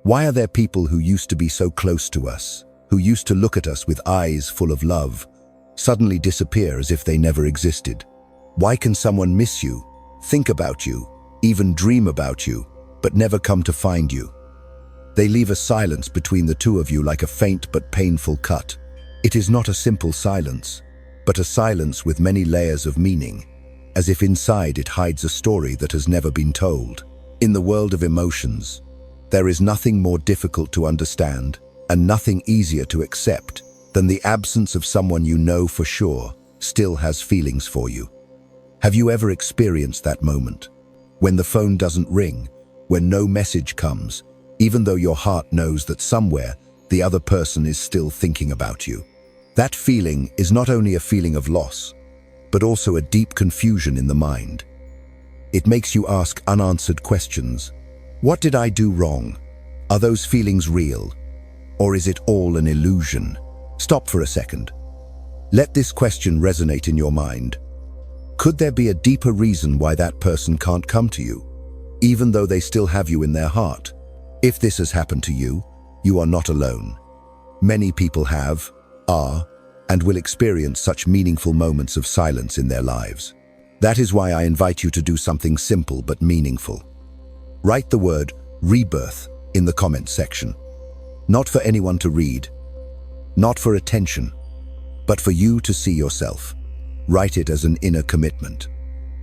Why are there people who used to be so close to us, who used to look at us with eyes full of love, suddenly disappear as if they never existed? Why can someone miss you, think about you, even dream about you, but never come to find you? They leave a silence between the two of you like a faint but painful cut. It is not a simple silence, but a silence with many layers of meaning, as if inside it hides a story that has never been told. In the world of emotions, there is nothing more difficult to understand and nothing easier to accept than the absence of someone you know for sure still has feelings for you. Have you ever experienced that moment? When the phone doesn't ring, when no message comes, even though your heart knows that somewhere the other person is still thinking about you. That feeling is not only a feeling of loss, but also a deep confusion in the mind. It makes you ask unanswered questions. What did I do wrong? Are those feelings real? Or is it all an illusion? Stop for a second. Let this question resonate in your mind. Could there be a deeper reason why that person can't come to you, even though they still have you in their heart? If this has happened to you, you are not alone. Many people have, are, and will experience such meaningful moments of silence in their lives. That is why I invite you to do something simple but meaningful. Write the word rebirth in the comments section. Not for anyone to read, not for attention, but for you to see yourself. Write it as an inner commitment,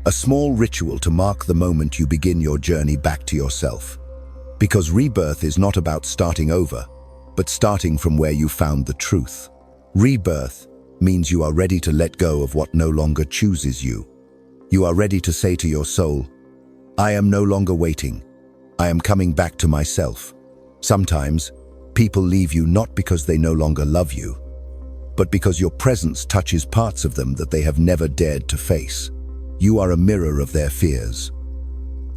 a small ritual to mark the moment you begin your journey back to yourself. Because rebirth is not about starting over, but starting from where you found the truth. Rebirth means you are ready to let go of what no longer chooses you. You are ready to say to your soul, I am no longer waiting. I am coming back to myself. Sometimes, people leave you not because they no longer love you, but because your presence touches parts of them that they have never dared to face. You are a mirror of their fears,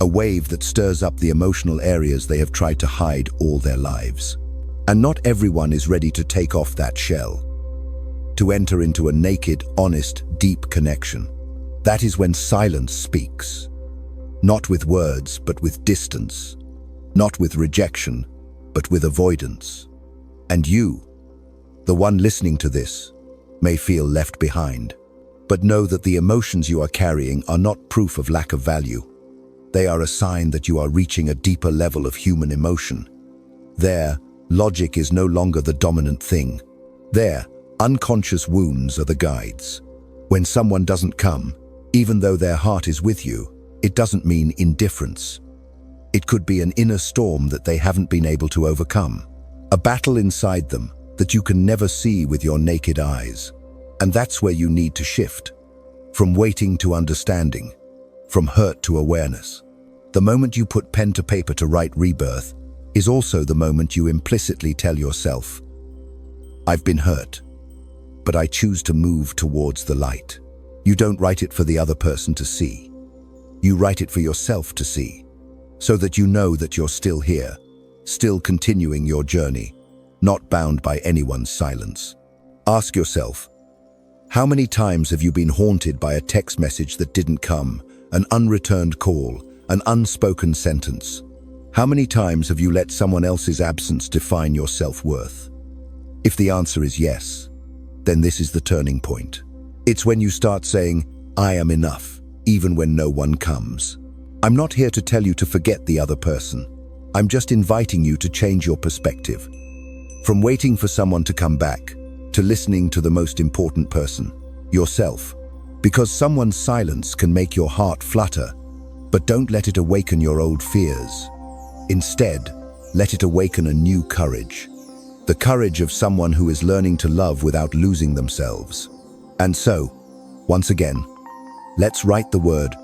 a wave that stirs up the emotional areas they have tried to hide all their lives. And not everyone is ready to take off that shell, to enter into a naked, honest, deep connection. That is when silence speaks, not with words, but with distance, not with rejection, but with avoidance. And you, the one listening to this, may feel left behind, but know that the emotions you are carrying are not proof of lack of value. They are a sign that you are reaching a deeper level of human emotion. There, logic is no longer the dominant thing. There, unconscious wounds are the guides. When someone doesn't come, even though their heart is with you, it doesn't mean indifference. It could be an inner storm that they haven't been able to overcome, a battle inside them that you can never see with your naked eyes. And that's where you need to shift, from waiting to understanding, from hurt to awareness. The moment you put pen to paper to write rebirth is also the moment you implicitly tell yourself, I've been hurt, but I choose to move towards the light. You don't write it for the other person to see. You write it for yourself to see, so that you know that you're still here, still continuing your journey, not bound by anyone's silence. Ask yourself, how many times have you been haunted by a text message that didn't come, an unreturned call, an unspoken sentence? How many times have you let someone else's absence define your self-worth? If the answer is yes, then this is the turning point. It's when you start saying, I am enough, even when no one comes. I'm not here to tell you to forget the other person. I'm just inviting you to change your perspective. From waiting for someone to come back, to listening to the most important person, yourself. Because someone's silence can make your heart flutter, but don't let it awaken your old fears. Instead, let it awaken a new courage. The courage of someone who is learning to love without losing themselves. And so, once again, let's write the word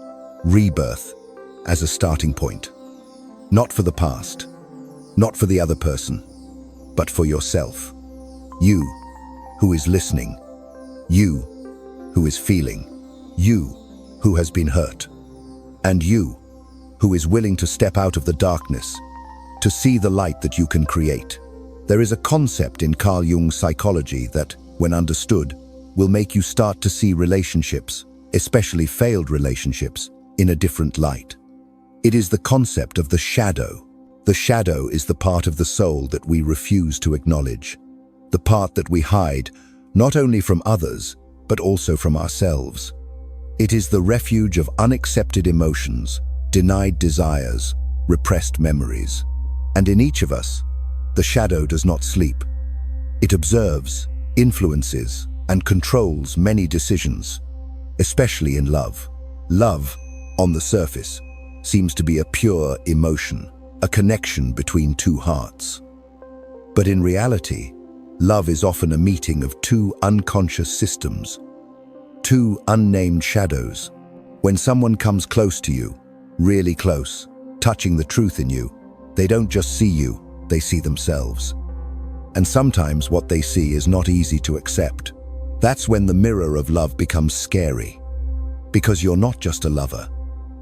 rebirth as a starting point. Not for the past, not for the other person, but for yourself. You, who is listening. You, who is feeling. You, who has been hurt. And you, who is willing to step out of the darkness, to see the light that you can create. There is a concept in Carl Jung's psychology that, when understood, will make you start to see relationships, especially failed relationships, in a different light. It is the concept of the shadow, The shadow is the part of the soul that we refuse to acknowledge, the part that we hide, not only from others, but also from ourselves. It is the refuge of unaccepted emotions, denied desires, repressed memories. And in each of us, the shadow does not sleep. It observes, influences, and controls many decisions, especially in love. Love, on the surface, seems to be a pure emotion, a connection between two hearts. But in reality, love is often a meeting of two unconscious systems, two unnamed shadows. When someone comes close to you, really close, touching the truth in you, they don't just see you, they see themselves. And sometimes what they see is not easy to accept. That's when the mirror of love becomes scary. Because you're not just a lover,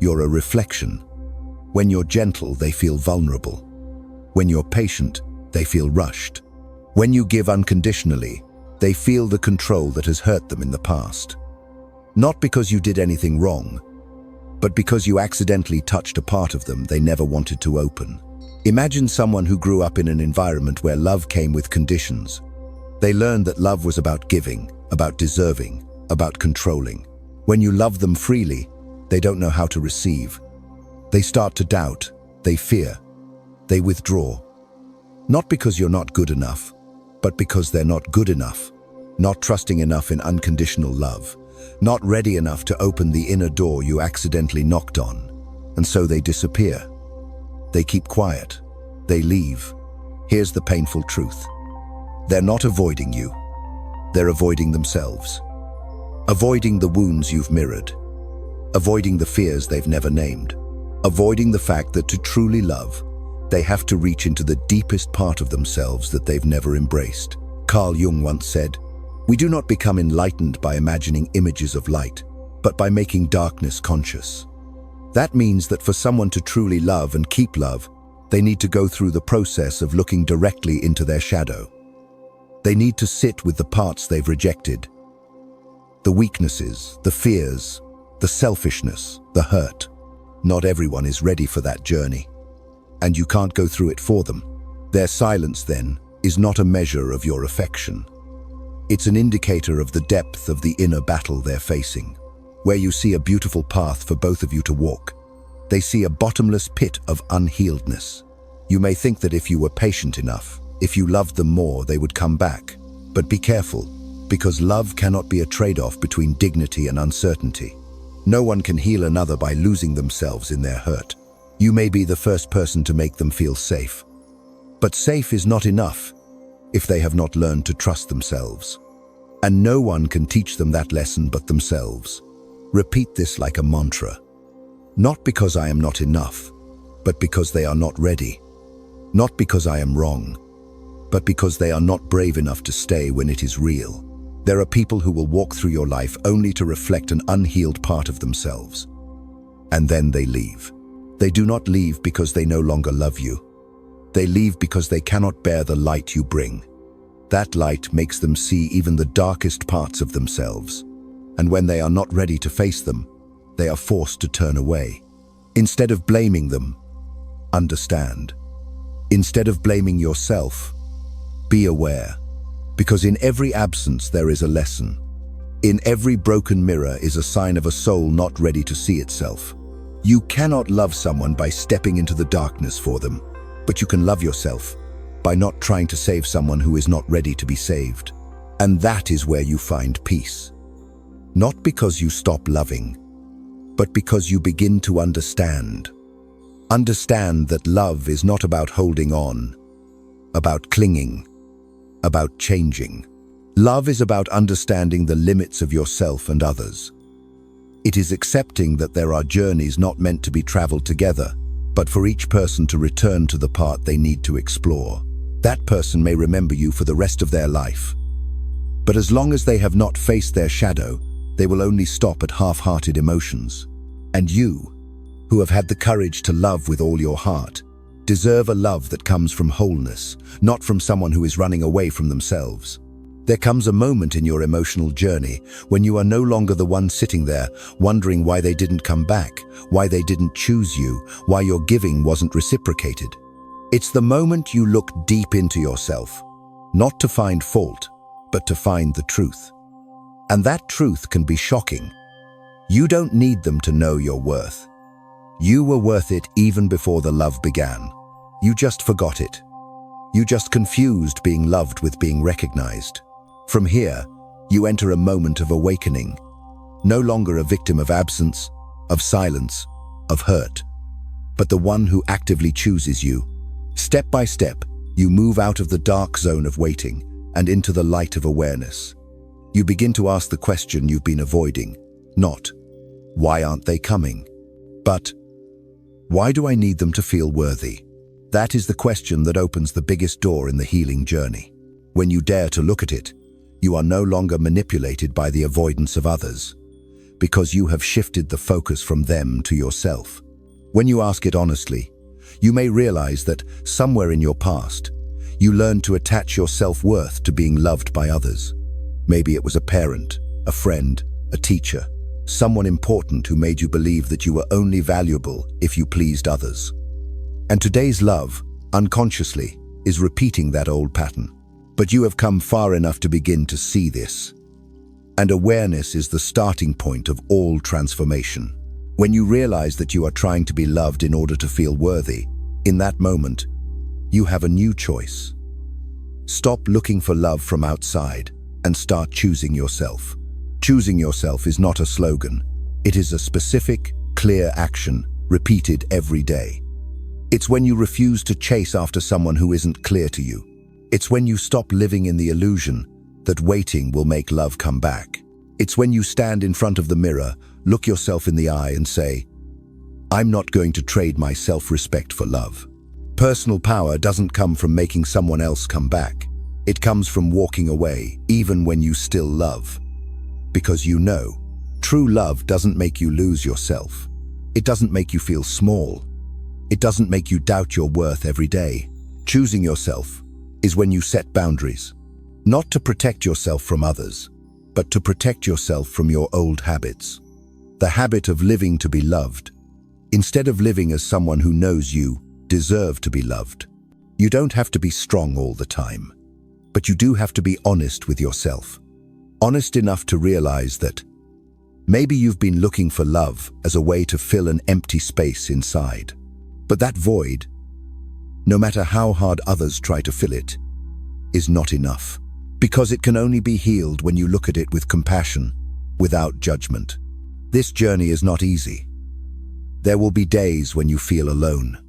you're a reflection. When you're gentle, they feel vulnerable. When you're patient, they feel rushed. When you give unconditionally, they feel the control that has hurt them in the past. Not because you did anything wrong, but because you accidentally touched a part of them they never wanted to open. Imagine someone who grew up in an environment where love came with conditions. They learned that love was about giving, about deserving, about controlling. When you love them freely, they don't know how to receive. They start to doubt, they fear, they withdraw. Not because you're not good enough, but because they're not good enough, not trusting enough in unconditional love, not ready enough to open the inner door you accidentally knocked on. And so they disappear. They keep quiet. They leave. Here's the painful truth. They're not avoiding you. They're avoiding themselves. Avoiding the wounds you've mirrored. Avoiding the fears they've never named. Avoiding the fact that to truly love, they have to reach into the deepest part of themselves that they've never embraced. Carl Jung once said, "We do not become enlightened by imagining images of light, but by making darkness conscious." That means that for someone to truly love and keep love, they need to go through the process of looking directly into their shadow. They need to sit with the parts they've rejected, the weaknesses, the fears, the selfishness, the hurt. Not everyone is ready for that journey, and you can't go through it for them. Their silence, then, is not a measure of your affection. It's an indicator of the depth of the inner battle they're facing. Where you see a beautiful path for both of you to walk, they see a bottomless pit of unhealedness. You may think that if you were patient enough, if you loved them more, they would come back. But be careful, because love cannot be a trade-off between dignity and uncertainty. No one can heal another by losing themselves in their hurt. You may be the first person to make them feel safe. But safe is not enough if they have not learned to trust themselves. And no one can teach them that lesson but themselves. Repeat this like a mantra. Not because I am not enough, but because they are not ready. Not because I am wrong, but because they are not brave enough to stay when it is real. There are people who will walk through your life only to reflect an unhealed part of themselves. And then they leave. They do not leave because they no longer love you. They leave because they cannot bear the light you bring. That light makes them see even the darkest parts of themselves. And when they are not ready to face them, they are forced to turn away. Instead of blaming them, understand. Instead of blaming yourself, be aware. Because in every absence there is a lesson. In every broken mirror is a sign of a soul not ready to see itself. You cannot love someone by stepping into the darkness for them, but you can love yourself by not trying to save someone who is not ready to be saved. And that is where you find peace. Not because you stop loving, but because you begin to understand. Understand that love is not about holding on, about clinging, about changing. Love is about understanding the limits of yourself and others. It is accepting that there are journeys not meant to be traveled together, but for each person to return to the part they need to explore. That person may remember you for the rest of their life. But as long as they have not faced their shadow, they will only stop at half-hearted emotions. And you, who have had the courage to love with all your heart, deserve a love that comes from wholeness, not from someone who is running away from themselves. There comes a moment in your emotional journey when you are no longer the one sitting there wondering why they didn't come back, why they didn't choose you, why your giving wasn't reciprocated. It's the moment you look deep into yourself, not to find fault, but to find the truth. And that truth can be shocking. You don't need them to know your worth. You were worth it even before the love began. You just forgot it. You just confused being loved with being recognized. From here, you enter a moment of awakening. No longer a victim of absence, of silence, of hurt, but the one who actively chooses you. Step by step, you move out of the dark zone of waiting and into the light of awareness. You begin to ask the question you've been avoiding, not, why aren't they coming? But, why do I need them to feel worthy? That is the question that opens the biggest door in the healing journey. When you dare to look at it, you are no longer manipulated by the avoidance of others, because you have shifted the focus from them to yourself. When you ask it honestly, you may realize that somewhere in your past, you learned to attach your self-worth to being loved by others. Maybe it was a parent, a friend, a teacher, someone important who made you believe that you were only valuable if you pleased others. And today's love, unconsciously, is repeating that old pattern. But you have come far enough to begin to see this. And awareness is the starting point of all transformation. When you realize that you are trying to be loved in order to feel worthy, in that moment, you have a new choice. Stop looking for love from outside and start choosing yourself. Choosing yourself is not a slogan. It is a specific, clear action, repeated every day. It's when you refuse to chase after someone who isn't clear to you. It's when you stop living in the illusion that waiting will make love come back. It's when you stand in front of the mirror, look yourself in the eye and say, I'm not going to trade my self-respect for love. Personal power doesn't come from making someone else come back. It comes from walking away, even when you still love. Because you know, true love doesn't make you lose yourself. It doesn't make you feel small. It doesn't make you doubt your worth every day. Choosing yourself is when you set boundaries, not to protect yourself from others, but to protect yourself from your old habits. The habit of living to be loved, instead of living as someone who knows you deserve to be loved. You don't have to be strong all the time, but you do have to be honest with yourself. Honest enough to realize that maybe you've been looking for love as a way to fill an empty space inside. But that void, no matter how hard others try to fill it, is not enough. Because it can only be healed when you look at it with compassion, without judgment. This journey is not easy. There will be days when you feel alone.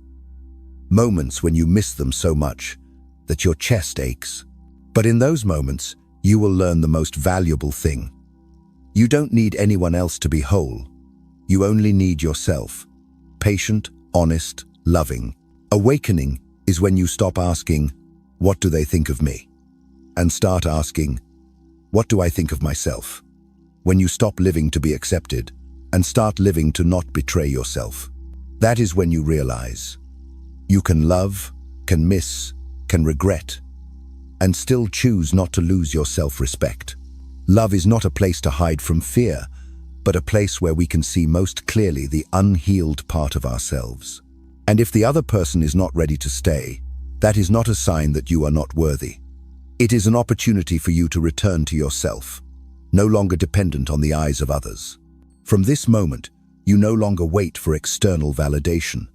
Moments when you miss them so much that your chest aches. But in those moments, you will learn the most valuable thing. You don't need anyone else to be whole. You only need yourself. Patient, honest, loving. Awakening is when you stop asking, what do they think of me? And start asking, what do I think of myself? When you stop living to be accepted and start living to not betray yourself, that is when you realize you can love, can miss, can regret, and still choose not to lose your self-respect. Love is not a place to hide from fear, but a place where we can see most clearly the unhealed part of ourselves. And if the other person is not ready to stay, that is not a sign that you are not worthy. It is an opportunity for you to return to yourself, no longer dependent on the eyes of others. From this moment, you no longer wait for external validation.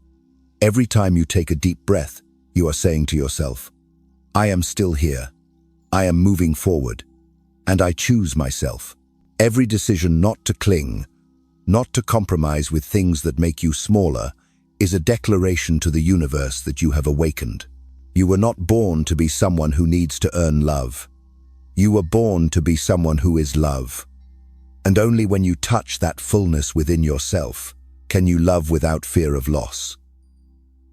Every time you take a deep breath, you are saying to yourself, I am still here. I am moving forward, and I choose myself. Every decision not to cling, not to compromise with things that make you smaller, is a declaration to the universe that you have awakened. You were not born to be someone who needs to earn love. You were born to be someone who is love. And only when you touch that fullness within yourself can you love without fear of loss.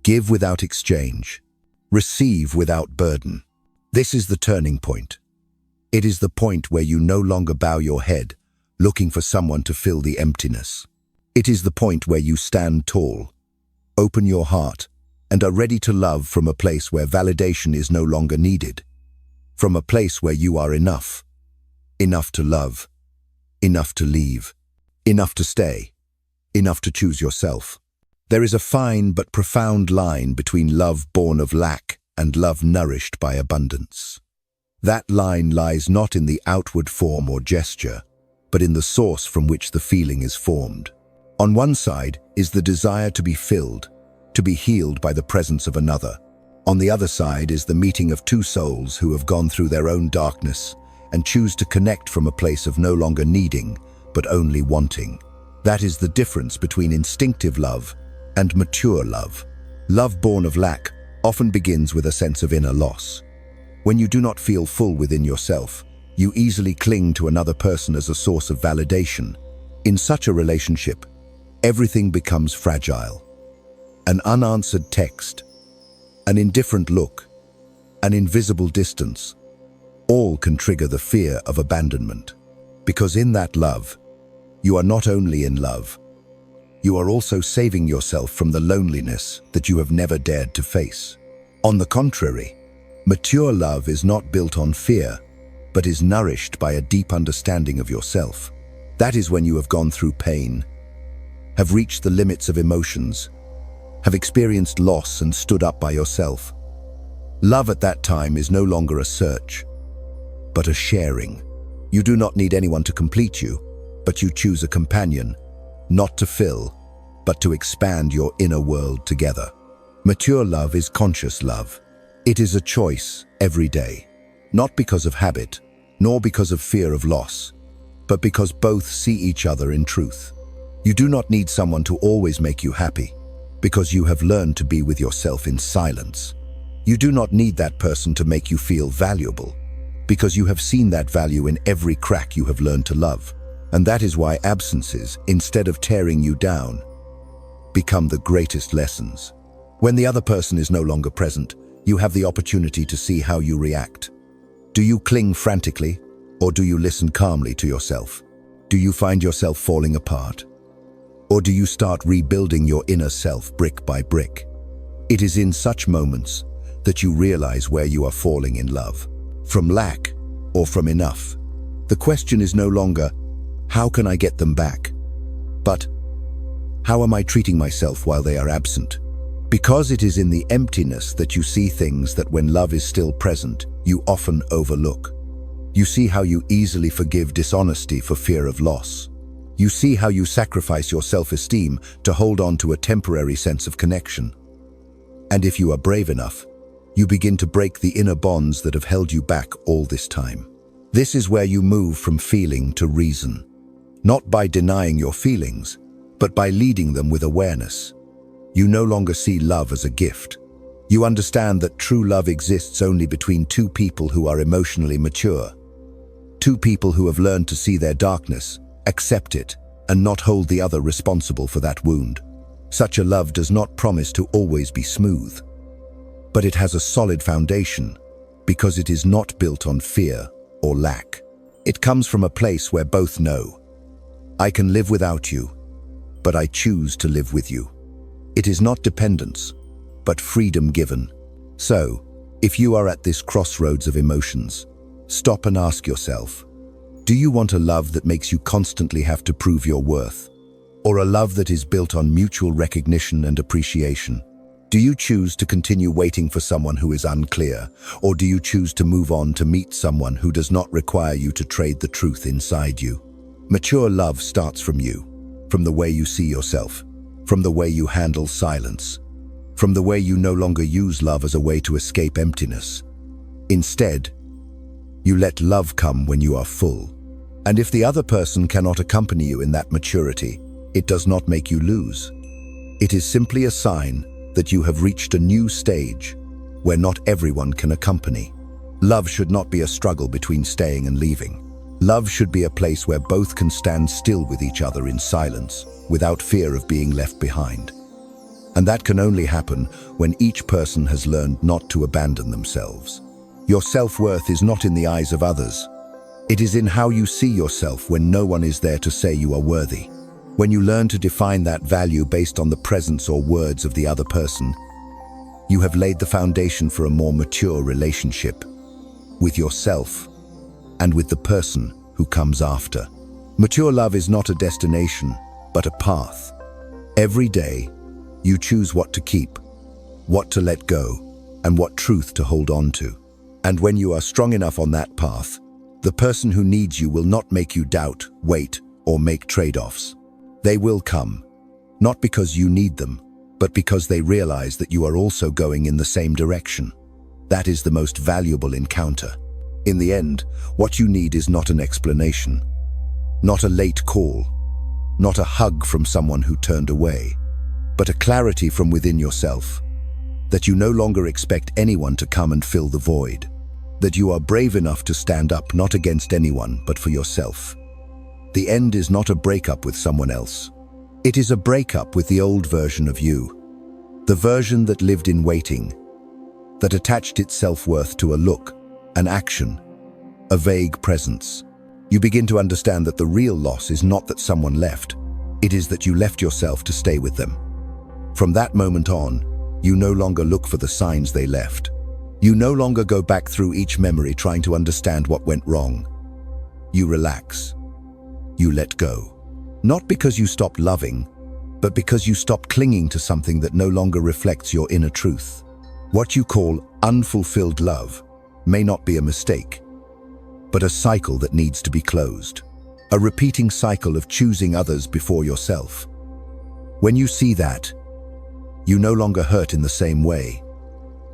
Give without exchange. Receive without burden. This is the turning point. It is the point where you no longer bow your head, looking for someone to fill the emptiness. It is the point where you stand tall, open your heart, and are ready to love from a place where validation is no longer needed. From a place where you are enough. Enough to love. Enough to leave. Enough to stay. Enough to choose yourself. There is a fine but profound line between love born of lack and love nourished by abundance. That line lies not in the outward form or gesture, but in the source from which the feeling is formed. On one side is the desire to be filled, to be healed by the presence of another. On the other side is the meeting of two souls who have gone through their own darkness and choose to connect from a place of no longer needing, but only wanting. That is the difference between instinctive love and mature love. Love born of lack often begins with a sense of inner loss. When you do not feel full within yourself, you easily cling to another person as a source of validation. In such a relationship, everything becomes fragile. An unanswered text, an indifferent look, an invisible distance, all can trigger the fear of abandonment. Because in that love, you are not only in love, you are also saving yourself from the loneliness that you have never dared to face. On the contrary, mature love is not built on fear, but is nourished by a deep understanding of yourself. That is when you have gone through pain, have reached the limits of emotions, have experienced loss and stood up by yourself. Love at that time is no longer a search, but a sharing. You do not need anyone to complete you, but you choose a companion, not to fill, but to expand your inner world together. Mature love is conscious love. It is a choice every day, not because of habit, nor because of fear of loss, but because both see each other in truth. You do not need someone to always make you happy, because you have learned to be with yourself in silence. You do not need that person to make you feel valuable, because you have seen that value in every crack you have learned to love. And that is why absences, instead of tearing you down, become the greatest lessons. When the other person is no longer present, you have the opportunity to see how you react. Do you cling frantically, or do you listen calmly to yourself? Do you find yourself falling apart? Or do you start rebuilding your inner self brick by brick? It is in such moments that you realize where you are falling in love, from lack or from enough. The question is no longer, how can I get them back? But, how am I treating myself while they are absent? Because it is in the emptiness that you see things that when love is still present, you often overlook. You see how you easily forgive dishonesty for fear of loss. You see how you sacrifice your self-esteem to hold on to a temporary sense of connection. And if you are brave enough, you begin to break the inner bonds that have held you back all this time. This is where you move from feeling to reason, not by denying your feelings, but by leading them with awareness. You no longer see love as a gift. You understand that true love exists only between two people who are emotionally mature. Two people who have learned to see their darkness, accept it, and not hold the other responsible for that wound. Such a love does not promise to always be smooth, but it has a solid foundation because it is not built on fear or lack. It comes from a place where both know, I can live without you, but I choose to live with you. It is not dependence, but freedom given. So, if you are at this crossroads of emotions, stop and ask yourself, do you want a love that makes you constantly have to prove your worth? Or a love that is built on mutual recognition and appreciation? Do you choose to continue waiting for someone who is unclear? Or do you choose to move on to meet someone who does not require you to trade the truth inside you? Mature love starts from you, from the way you see yourself, from the way you handle silence, from the way you no longer use love as a way to escape emptiness. Instead, you let love come when you are full. And if the other person cannot accompany you in that maturity, it does not make you lose. It is simply a sign that you have reached a new stage where not everyone can accompany. Love should not be a struggle between staying and leaving. Love should be a place where both can stand still with each other in silence, without fear of being left behind. And that can only happen when each person has learned not to abandon themselves. Your self-worth is not in the eyes of others. It is in how you see yourself when no one is there to say you are worthy. When you learn to define that value based on the presence or words of the other person, you have laid the foundation for a more mature relationship with yourself and with the person who comes after. Mature love is not a destination, but a path. Every day, You choose what to keep, what to let go, and what truth to hold on to. And when you are strong enough on that path, the person who needs you will not make you doubt, wait, or make trade-offs. They will come, not because you need them, but because they realize that you are also going in the same direction. That is the most valuable encounter. In the end, what you need is not an explanation, not a late call, not a hug from someone who turned away, but a clarity from within yourself, that you no longer expect anyone to come and fill the void, that you are brave enough to stand up not against anyone but for yourself. The end is not a breakup with someone else. It is a breakup with the old version of you, the version that lived in waiting, that attached its self-worth to a look, an action, a vague presence. You begin to understand that the real loss is not that someone left, it is that you left yourself to stay with them. From that moment on, you no longer look for the signs they left. You no longer go back through each memory trying to understand what went wrong. You relax. You let go. Not because you stopped loving, but because you stopped clinging to something that no longer reflects your inner truth. What you call unfulfilled love may not be a mistake, but a cycle that needs to be closed. A repeating cycle of choosing others before yourself. When you see that, you no longer hurt in the same way.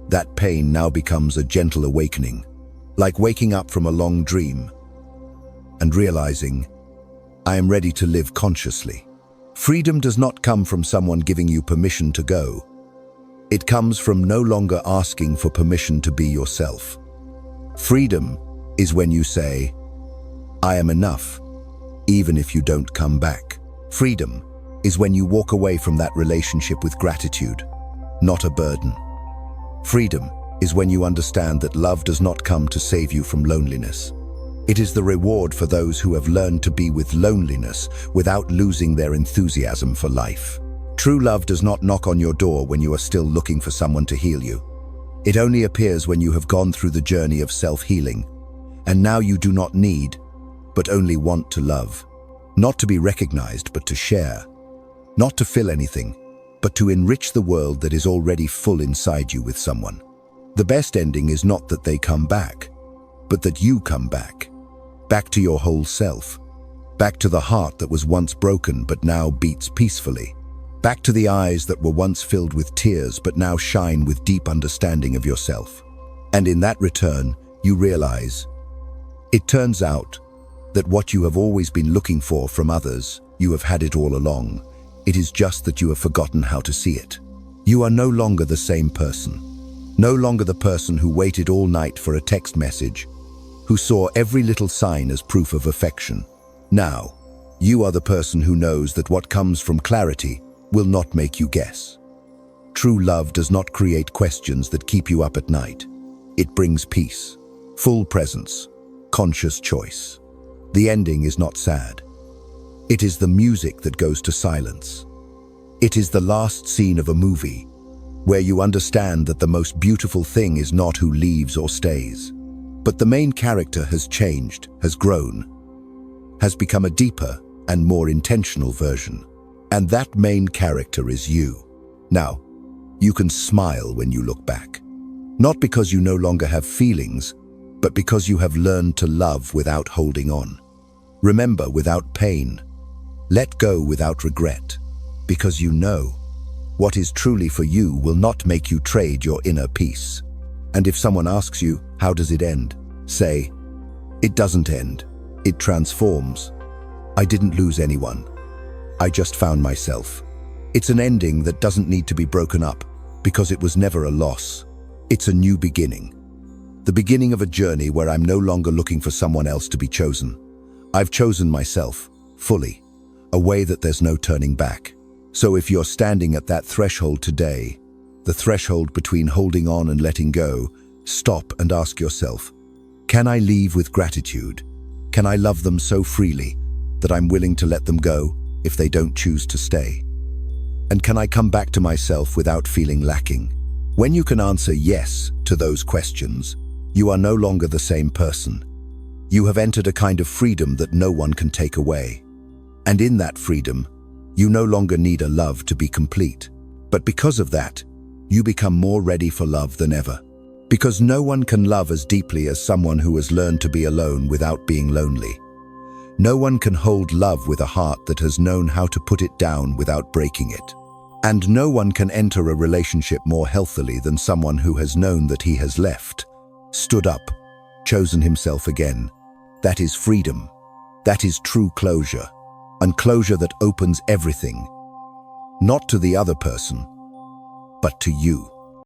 That pain now becomes a gentle awakening, like waking up from a long dream and realizing, I am ready to live consciously. Freedom does not come from someone giving you permission to go. It comes from no longer asking for permission to be yourself. Freedom is when you say, I am enough, even if you don't come back. Freedom is when you walk away from that relationship with gratitude, not a burden. Freedom is when you understand that love does not come to save you from loneliness. It is the reward for those who have learned to be with loneliness without losing their enthusiasm for life. True love does not knock on your door when you are still looking for someone to heal you. It only appears when you have gone through the journey of self-healing, and now you do not need, but only want to love. Not to be recognized, but to share. Not to fill anything, but to enrich the world that is already full inside you with someone. The best ending is not that they come back, but that you come back. Back to your whole self. Back to the heart that was once broken but now beats peacefully. Back to the eyes that were once filled with tears but now shine with deep understanding of yourself. And in that return, you realize, it turns out that what you have always been looking for from others, you have had it all along. It is just that you have forgotten how to see it. You are no longer the same person. No longer the person who waited all night for a text message, who saw every little sign as proof of affection. Now, you are the person who knows that what comes from clarity will not make you guess. True love does not create questions that keep you up at night. It brings peace, full presence, conscious choice. The ending is not sad. It is the music that goes to silence. It is the last scene of a movie, where you understand that the most beautiful thing is not who leaves or stays, but the main character has changed, has grown, has become a deeper and more intentional version. And that main character is you. Now, you can smile when you look back. Not because you no longer have feelings, but because you have learned to love without holding on. Remember without pain. Let go without regret. Because you know, what is truly for you will not make you trade your inner peace. And if someone asks you, how does it end? Say, it doesn't end. It transforms. I didn't lose anyone. I just found myself. It's an ending that doesn't need to be broken up, because it was never a loss. It's a new beginning. The beginning of a journey where I'm no longer looking for someone else to be chosen. I've chosen myself, fully, a way that there's no turning back. So if you're standing at that threshold today, the threshold between holding on and letting go, stop and ask yourself, can I leave with gratitude? Can I love them so freely that I'm willing to let them go if they don't choose to stay? And can I come back to myself without feeling lacking? When you can answer yes to those questions, you are no longer the same person. You have entered a kind of freedom that no one can take away. And in that freedom, you no longer need a love to be complete. But because of that, you become more ready for love than ever. Because no one can love as deeply as someone who has learned to be alone without being lonely. No one can hold love with a heart that has known how to put it down without breaking it. And no one can enter a relationship more healthily than someone who has known that he has left, stood up, chosen himself again. That is freedom. That is true closure. And closure that opens everything. Not to the other person, but to you.